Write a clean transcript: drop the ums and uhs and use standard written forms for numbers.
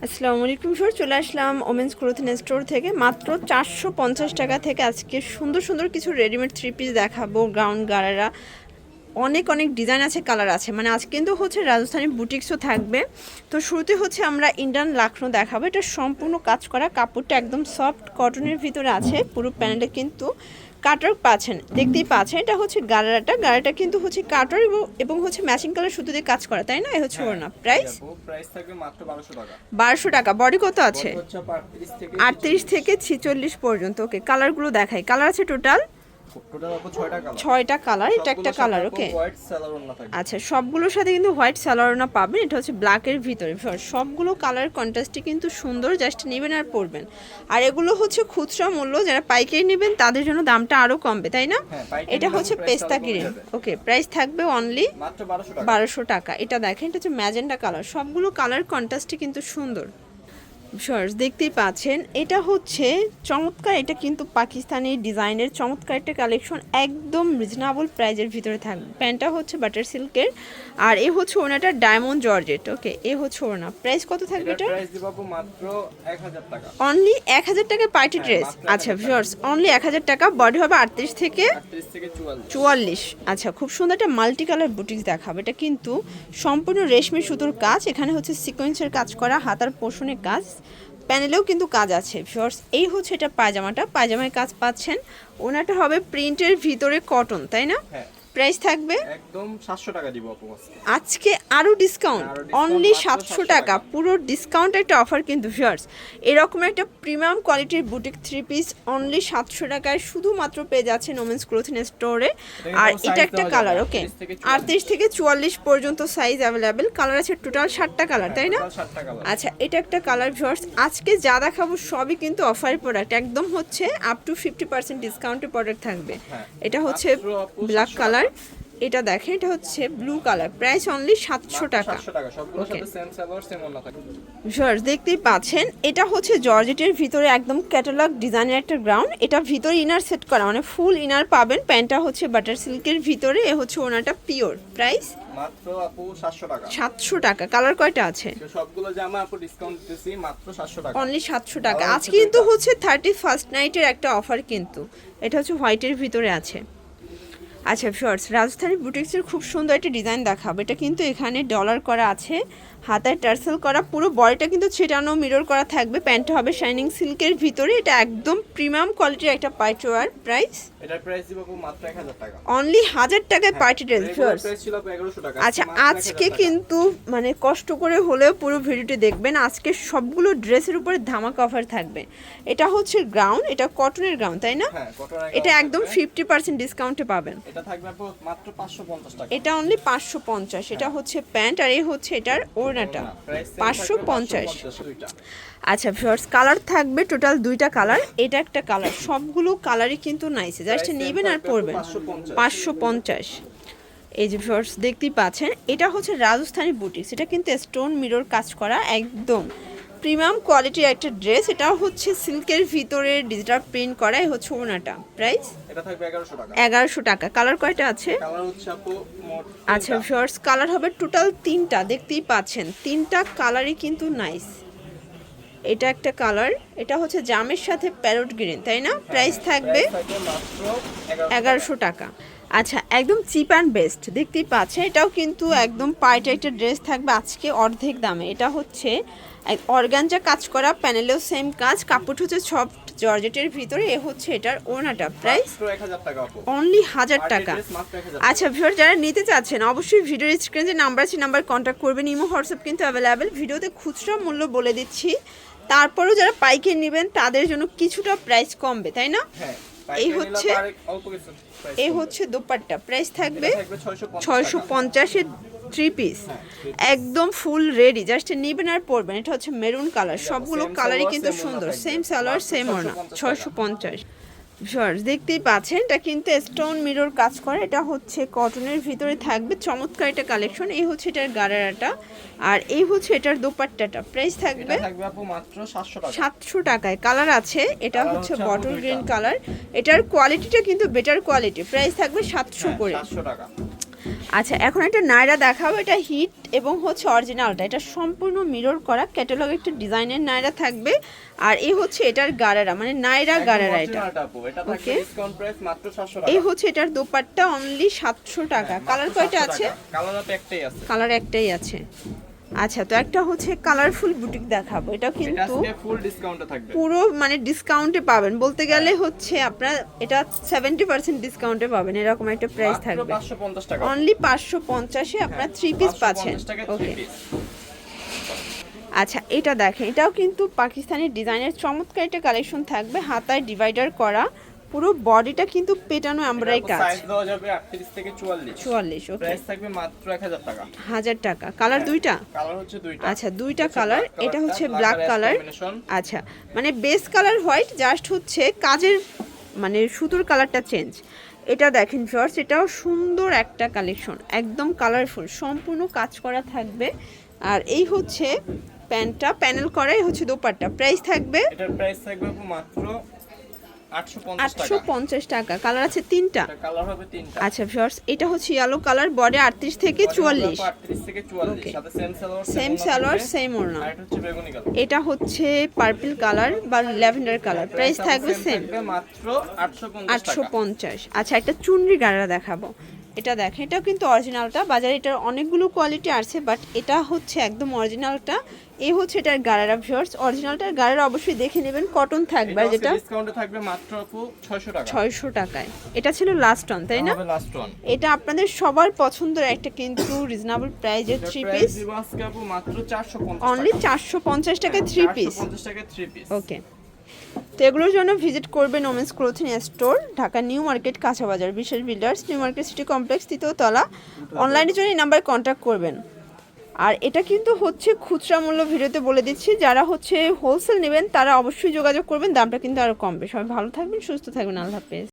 আসসালামু আলাইকুম স্যার, চলে আসলাম ওমেন্স ক্লোথিং স্টোর থেকে মাত্র 450 টাকা থেকে আজকে সুন্দর সুন্দর কিছু রেডিমেড থ্রি পিস দেখাবো। গাউন গারারা অনেক অনেক ডিজাইন আছে, কালার আছে, মানে আজ কিন্তু হচ্ছে রাজস্থানী বুটিক্সও থাকবে। তো শুরুতে হচ্ছে আমরা ইন্ডিয়ান লাখনো দেখাবো। এটা সম্পূর্ণ কাজ করা, কাপড়টা একদম সফট কটনের ভিতরে আছে। পুরো প্যানেলে কিন্তু কাটার পাচ্ছেন, দেখতেই পাচ্ছেন। এটা হচ্ছে গারাটা কিন্তু হচ্ছে কাটার এবং হচ্ছে ম্যাচিং কালার সুতো দিয়ে কাজ করা, তাই না? এই হচ্ছে ওর না প্রাইস থাকবে মাত্র 1200 টাকা। 1200 টাকা। বডি কত আছে? বডি হচ্ছে 38 থেকে 46 পর্যন্ত। ওকে, কালারগুলো দেখাই। কালার আছে টোটাল আপু 6টা কালার। 6টা কালার, এটা একটা কালার। ওকে, হোয়াইট সালোয়ার ওড়না থাকবে। আচ্ছা, সবগুলোর সাথে কিন্তু হোয়াইট সালোয়ারনা পাবেন। এটা হচ্ছে ব্ল্যাকের ভিতরে। সবগুলো কালার কন্ট্রাস্টই কিন্তু সুন্দর, জাস্ট নেবেন আর পরবেন। আর এগুলো হচ্ছে খুচরা মূল্য, যারা পাইকারি নেবেন তাদের জন্য দামটা আরও কমবে, তাই না? এটা হচ্ছে পেস্তা গ্রিন। ওকে, প্রাইস থাকবে অনলি মাত্র 1200 টাকা। 1200 টাকা। এটা দেখেন, এটা হচ্ছে ম্যাজেন্ডা কালার। সবগুলো কালার কন্ট্রাস্টই কিন্তু সুন্দর। শর্টস দেখতেই পাচ্ছেন, এটা হচ্ছে চমৎকার। এটা কিন্তু পাকিস্তানি ডিজাইনের চমৎকার একটা কালেকশন, একদম রিজনেবল প্রাইজের ভিতরে থাকবে। প্যান্টটা হচ্ছে বাটার সিল্কের, আর এ হচ্ছে ওনাটা ডায়মন্ড জর্জেট। ওকে, এ হচ্ছে ওনা। প্রাইস কত থাকবে এটা? প্রাইস দিব আপু মাত্র 1000 টাকা। অনলি 1000 টাকায় পার্টি ড্রেস। আচ্ছা শর্টস, অনলি 1000 টাকা। বডি হবে 38 থেকে 44। আচ্ছা, খুব সুন্দর একটা মাল্টি কালার বুটিক্স দেখাবো। এটা কিন্তু সম্পূর্ণ রেশমি সুতোর কাজ, এখানে হচ্ছে সিকোয়েন্সের কাজ করা, হাতার পোষণে কাজ, প্যানেলেও কিন্তু কাজ আছে। শর্টস, এই হচ্ছে এটা পায়জামাটা, পায়জামায় কাজ পাচ্ছেন। ওনাটা হবে প্রিন্টের ভিতরে কটন, তাই না? প্রাইস থাকবে একদম 700 টাকা দিব আপু। আজকে আরও ডিসকাউন্ট, অনলি 700 টাকা। পুরো ডিসকাউন্ট একটা অফার কিন্তু ভিউয়ার্স। এরকম একটা প্রিমিয়াম কোয়ালিটির বুটিক থ্রি পিস অনলি 700 টাকায় শুধুমাত্র পেয়ে যাচ্ছেন ওমেন্স ক্লোথিং স্টোরে। আর এটা একটা কালার। ওকে, 38 থেকে 44 পর্যন্ত সাইজ অ্যাভেলেবেল। কালার আছে টোটাল 7টা কালার, তাই না? আচ্ছা, এটা একটা কালার ভিউয়ার্স। আজকে যা দেখাবো সবই কিন্তু অফার প্রোডাক্ট, একদম হচ্ছে আপ টু 50% ডিসকাউন্টের প্রোডাক্ট থাকবে। এটা হচ্ছে ব্ল্যাক কালার, এটা দেখেন, এটা হচ্ছে ব্লু কালার। প্রাইস অনলি 700 টাকা। দেখতেই পাচ্ছেন, এটা হচ্ছে জর্জেটের ভিতরে একদম ক্যাটালগ ডিজাইনের একটা গ্রাউন্ড। এটা ভিতরে ইনার সেট করা, মানে ফুল ইনার পাবেন। প্যান্টটা হচ্ছে বাটার সিল্কের ভিতরে, এ হচ্ছে ওনাটা পিওর। প্রাইস মাত্র আপু 700 টাকা। 700 টাকা। কালার কয়টা আছে? সবগুলো জামা আপু ডিসকাউন্ট দিতেছি মাত্র 700 টাকা। অনলি 700 টাকা। আজকে কিন্তু হচ্ছে 31st নাইটের একটা অফার কিন্তু। এটা হচ্ছে হোয়াইটের ভিতরে আছে। আচ্ছা শর্টস, রাজস্থানী বুটিক্সের খুব সুন্দর একটা ডিজাইন দেখাবো। এটা কিন্তু এখানে ডলার করা আছে, হাতায় টার্সেল করা, পুরো বডিটা কিন্তু ছিটানো মিরর করা থাকবে। প্যান্টটা হবে শাইনিং সিল্কের ভিতরে। এটা একদম প্রিমিয়াম কোয়ালিটির একটা পার্টি ওয়্যার। প্রাইস এটার প্রাইস দিব মাত্র 1000 টাকা। অনলি 1000 টাকায় পার্টি ড্রেস। প্রাইস ছিল 1100 টাকা। আচ্ছা, আজকে কিন্তু মানে কষ্ট করে হলেও পুরো ভিডিওটি দেখবেন। আজকে সবগুলো ড্রেসের উপরে ধামাকা অফার থাকবে। এটা হচ্ছে গ্রাউন্ড, এটা কটনের গ্রাউন্ড, তাই না? এটা একদম 50% ডিসকাউন্টে পাবেন। এটা থাকবে মাত্র 550 টাকা। এটা অনলি 550। এটা হচ্ছে প্যান্ট, আর এই হচ্ছে এটার ওড়নাটা 550। আচ্ছা ভিউয়ার্স, কালার থাকবে টোটাল 2টা কালার, এটা একটা কালার। সবগুলো কালারই কিন্তু নাইস, জাস্ট নেবেন আর পরবেন। 550। এই যে ভিউয়ার্স দেখতেই পাচ্ছেন, এটা হচ্ছে রাজস্থানী বুটিক্স। এটা কিন্তু স্টোন মিরর কাজ করা, একদম প্রিমিয়াম কোয়ালিটির একটা ড্রেস। এটা হচ্ছে সিল্কের ভিতরে ডিজিটাল প্রিন্ট করা, এই হচ্ছে ওনাটা। প্রাইস এটা থাকবে 1100 টাকা। 1100 টাকা। কালার কয়টা আছে? কালার হচ্ছে আপু মোট। আচ্ছা ভিউয়ার্স, কালার হবে টোটাল 3টা, দেখতেই পাচ্ছেন 3টা কালারই কিন্তু নাইস। এটা একটা কালার, এটা হচ্ছে জামের সাথে প্যারট গ্রিন, তাই না? প্রাইস থাকবে মাত্র 1100 টাকা। আচ্ছা, একদম চিপ অ্যান্ড বেস্ট, দেখতেই পাচ্ছেন। এটাও কিন্তু একদম পার্টি একটা ড্রেস থাকবে আজকে অর্ধেক দামে। এটা হচ্ছে অর্গানজা কাজ করা, প্যানেলেও সেম কাজ, কাপড় হচ্ছে সফট জর্জেটের ভিতরে। এ হচ্ছে এটার ওনাটা। প্রাইস অনলি 1000 টাকা। আচ্ছা ভিউয়ার, যারা নিতে চাচ্ছেন অবশ্যই ভিডিওর স্ক্রিনে যে নাম্বার আছে নাম্বার কন্ট্যাক্ট করবেন। ইমো হোয়াটসঅ্যাপ কিন্তু অ্যাভেলেবেল। ভিডিওতে খুচরা মূল্য বলে দিচ্ছি, তারপরেও যারা পাইকারি নেবেন তাদের জন্য কিছুটা প্রাইস কমবে, তাই না? এই হচ্ছে দোপাট্টা। প্রাইস থাকবে 650-এর 3 পিস, একদম ফুল রেডি, জাস্ট নেবেন আর পরবেন। এটা হচ্ছে মেরুন কালার। সবগুলো কালারই কিন্তু সুন্দর, সেম সালোয়ার সেম ওড়না। 650। শর্টস দেখতেই পাচ্ছেন, এটা কিন্তু স্টোন মিরর কাজ করে। এটা হচ্ছে কটনের ভিতরে থাকবে, চমৎকার একটা কালেকশন। এই হচ্ছে এটার গারারাটা, আর এই হচ্ছে এটার দোপাট্টাটা। প্রাইস থাকবে মাত্র 700 টাকায়। কালার আছে, এটা হচ্ছে বটল গ্রিন কালার। এটার কোয়ালিটিটা কিন্তু বেটার কোয়ালিটি। প্রাইস থাকবে 700 করে। আচ্ছা এখন একটা নায়রা দেখাবো, এটা হিট এবং হচ্ছে অরিজিনালটা, এটা সম্পূর্ণ মিরর করা ক্যাটালগ একটা ডিজাইনের নায়রা থাকবে। আর এই হচ্ছে এটার গারারা, মানে নায়রা গারারা এটা। ওকে, ডিসকাউন্ট প্রাইস মাত্র 700 এই টাকা। হচ্ছে এটার দোপাট্টা অনলি 700 টাকা। কালার কয়টা আছে? কালার একটাই আছে। কালার একটাই আছে। আচ্ছা, তো একটা হচ্ছে কালারফুল বুটিক দেখাবো, এটা এটা কিন্তু আজকে ফুল ডিসকাউন্টে থাকবে। পুরো মানে ডিসকাউন্টে পাবেন, বলতে গেলে হচ্ছে আপনার এটা 70% ডিসকাউন্টে পাবেন, এরকম একটা প্রাইস মাত্র থাকবে। 550 টাকা। অনলি 550-এ আপনার 3 পিস পাচ্ছেন। 550 টাকা ওকে, 3 পিস। আচ্ছা এটা দেখেন, এটাও কিন্তু পাকিস্তানি ডিজাইনের চমৎকার একটা কালেকশন থাকবে, হাতায় ডিভাইডার করা, পুরো বডিটা কিন্তু পেটানো এমব্রয়ডারি কাজ। সাইজ দেওয়া যাবে 38 থেকে 44। 44। ওকে, প্রাইস থাকবে মাত্র 1000 টাকা। 1000 টাকা। কালার দুইটা? কালার হচ্ছে দুইটা। আচ্ছা, দুইটা কালার। এটা হচ্ছে ব্ল্যাক black কালার। combination। আচ্ছা, মানে বেস কালার হোয়াইট, জাস্ট হচ্ছে কাজের মানে সুতোর কালারটা চেঞ্জ। এটা দেখেন ভিউয়ার্স, এটাও সুন্দর একটা কালেকশন, একদম কালারফুল, সম্পূর্ণ কাজ করা থাকবে। আর এই হচ্ছে প্যান্টটা, প্যানেল করা, এই হচ্ছে দোপাট্টা। প্রাইস থাকবে এটার প্রাইস থাকবে মাত্র 850 টাকা। 850 টাকা। কালার আছে তিনটা। এটা কালার হবে তিনটা। আচ্ছা ভিউয়ার্স, এটা হচ্ছে ইয়েলো কালার, বডি 38 থেকে 44। 38 থেকে 44। Okay. সাথে same salwar, same salwar same ওড়না। আর এটা হচ্ছে বেগুনি কালার। এটা হচ্ছে পার্পল কালার বা ল্যাভেন্ডার কালার। প্রাইস থাকবে সেম, থাকবে মাত্র 850 টাকা। 850। আচ্ছা, একটা চুনরি গাড়া দেখাবো, এটা দেখেন, এটা কিন্তু অরিজিনালটা। বাজারে এটার অনেকগুলো কোয়ালিটি আছে, বাট এটা হচ্ছে একদম অরিজিনালটা। এই হচ্ছে এটার গাড়ারা ভিউয়ার্স, অরিজিনালটার গাড়ারা অবশ্যই দেখে নেবেন, কটন থাকবে। আর যেটা ডিসকাউন্টে থাকবে মাত্র আপু 600 টাকা। 600 টাকায়। এটা ছিল লাস্ট অন, তাই না? হবে লাস্ট ওয়ান। এটা আপনাদের সবার পছন্দের একটা কিন্তু রিজনেবল প্রাইজের 3 পিস, দিব আজকে আপু মাত্র 450 অনলি টাকা। 450 টাকায় 3 পিস। 450 টাকা 3 পিস। ওকে, তো এগুলোর জন্য ভিজিট করবেন women's clothing store, Dhaka new market, কাঁচাবাজার, Bishesh builders, new market city complex, 3য় তলা। অনলাইনের জন্য এই নাম্বারে কন্ট্যাক্ট করবেন। আর এটা কিন্তু হচ্ছে খুচরা মূল্য, ভিডিওতে বলে দিচ্ছি, যারা হচ্ছে হোলসেল নেবেন তারা অবশ্যই যোগাযোগ করবেন, দামটা কিন্তু আরও কমবে। সবাই ভালো থাকবেন, সুস্থ থাকবেন, আল্লাহ হাফেজ।